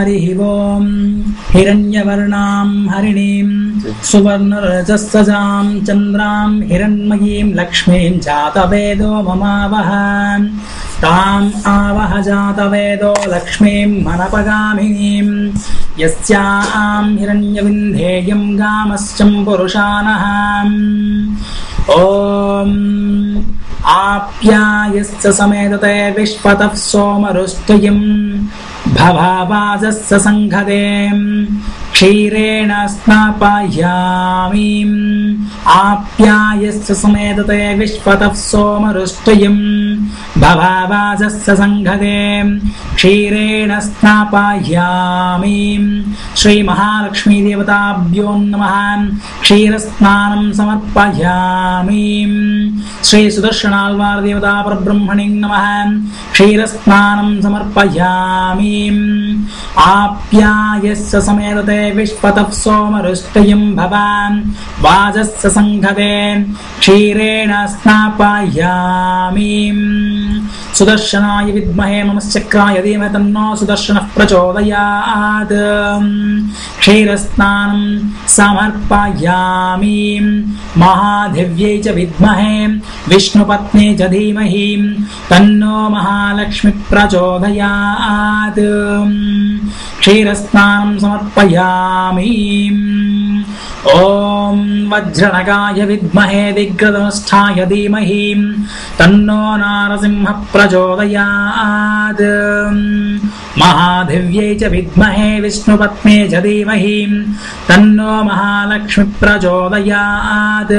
हरिः ओं हिरण्यवर्णां हरिणीं सुवर्णरजस्सजां चन्द्रां हिरण्मयीं लक्ष्मीं जातवेदो ममावह ताम् आवह जातवेदो लक्ष्मीं मनपगामिनीं यस्यां हिरण्यविन्धेयं गामश्चं पुरुषानः ॐ आप्यायस्य समेतते विश्वतः सोमरुष्टुयं भवावाजस्य संघते क्षीरेण स्नापयामि आप्यायस्य समेतते विश्वतः सोमरुष्टुयं भवावाजस्य संघते क्षीरेण स्नापयामि श्री महालक्ष्मी देवताभ्यो नमः क्षीरस्नानं समर्पयामि श्री सुदर्शनाल्वार देवता परब्रह्मणे नमः क्षीरस्नानं समर्पयामि आप्यायस्य समेतते विश्वतः सोमरुष्टुयं भवान् वाजस्य संघते क्षीरेण स्नापयामि सुदर्शनाय विद्महे नमश्चक्राय धीमहि तन्नो सुदर्शनः प्रचोदयात् क्षीरस्नानं समर्पयामि महादेव्यै च विद्महे विष्णुपत्नी च धीमहि तन्नो महालक्ष्मी प्रचोदयात् क्षीरस्नानं समर्पयामि ॐ वज्रनगाय विद्महे दिग्गदनुष्ठाय धीमहि तन्नो नारसिंहः प्रचोदयात् महादेव्यै च विद्महे विष्णुपत्नी च धीमहि तन्नो महालक्ष्मी प्रचोदयात्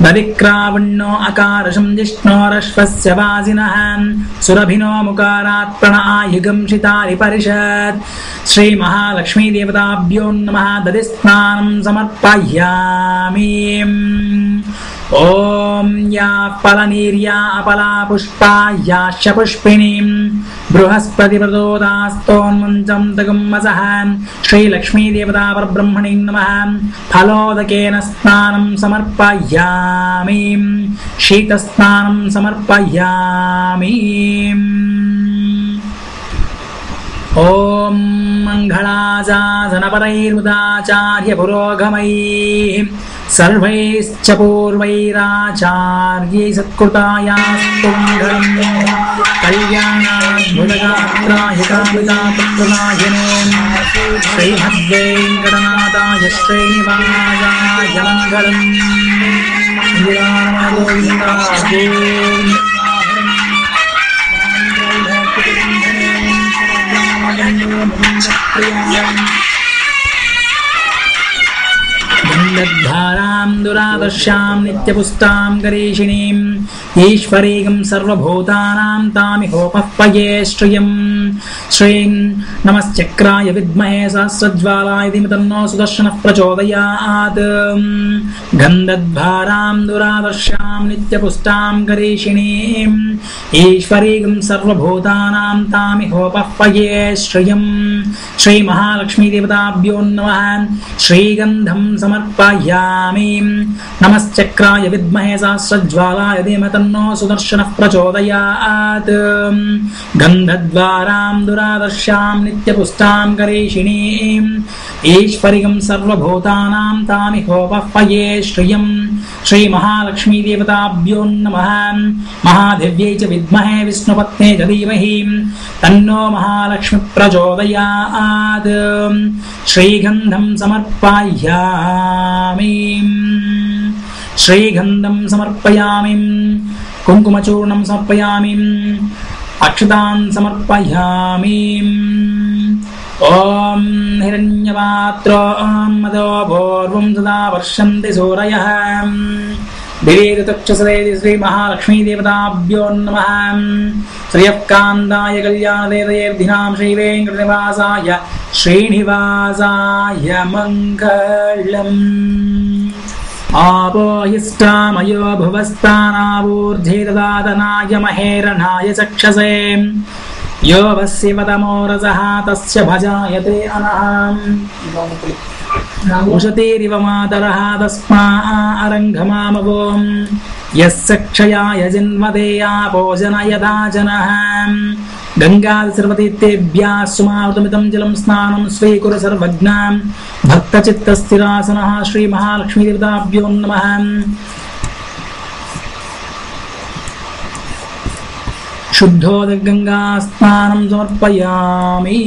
दधिक्रावण्यो अकारशं जिष्णोरश्वस्य वासिनः सुरभिनो मुकारात् प्रणआयुगं शितारि परिषत् श्री महालक्ष्मी देवताभ्यो नमः दधिस्नानं समर्पयामि ॐ या फलनीर्या अपला पुष्पा याश्च पुष्पिणीं बृहस्पतिप्रदोदास्तोन्मञ्चं तगुम्मसः श्रीलक्ष्मी देवता परब्रह्मणे नमः फलोदकेन स्नानं समर्पयामि शीतस्नानं समर्पयामि ॐ मङ्गलाजासनपरैर्मुदाचार्य पुरोगमैः सर्वैश्च पूर्वैराचार्यै सत्कृतायास्तु मङ्गलम् कल्याणाद्भुतगात्राय कामितापत्रनायने श्रीमद्वेङ्कटनाथाय श्रीनिवासाय मङ्गलम् गन्धद्धारां दुरादर्शां नित्यपुष्टां गरीषिणीं ईश्वरीं सर्वभूतानां तामिहोपह्वये श्रियं श्रीं नमश्चक्राय विद्महे सहस्रज्वालाय धीमहि तन्नो सुदर्शनः प्रचोदयात् गन्धद्धारां दुरादर्शां नित्यपुष्टां गरीषिणीं ईश्वरीं सर्वभूतानां तामिहोपह्वये श्रियं श्री महालक्ष्मी देवताभ्यो नमः श्रीगन्धं समर्पयामि नमश्चक्राय विद्महे सहस्रज्वालाय धीमहि तन्नो सुदर्शनः प्रचोदयात् गन्धद्वारां दुरादर्शां नित्यपुष्टां गरीषिणीं ईश्वरीं सर्वभूतानां तामिहोपह्वये श्रियं श्री महालक्ष्मी देवताभ्यो नमः महादेव्यै च विद्महे विष्णुपत्नी च धीमहि तन्नो महालक्ष्मी प्रचोदयात् श्रीगन्धं समर्पयामि श्रीगन्धं समर्पयामि कुङ्कुमचूर्णं समर्पयामि अक्षतान् समर्पयामि ॐ हिरण्यपात्रो मदो पूर्वं सदा वर्षन्ति सूरयः दिवेदतक्षसदेति श्री महालक्ष्मी देवताभ्यो नमः श्रियःकान्ताय कल्याणदेवयेर्धिनां श्रीवेङ्कटनिवासाय श्रीनिवासाय मङ्गलम् आपोहिष्टामयो भुवस्तानावूर्ध्वे ददातनाय महेरणाय चक्षसे यो वस्यवतमो रसः तस्य भजायते अनहम् उशतीरिव मातरः तस्मा अरङ्घमामवोम् यस्य क्षयाय जन्मदेया भोजनयदा जनः गङ्गादिसर्वतीर्थेभ्यः सुमावृतमिदं जलं स्नानं स्वीकुरु सर्वज्ञां भक्तचित्तस्थिरासनः श्रीमहालक्ष्मीदेवताभ्यो नमः। शुद्धोदकगङ्गा स्नानं समर्पयामि।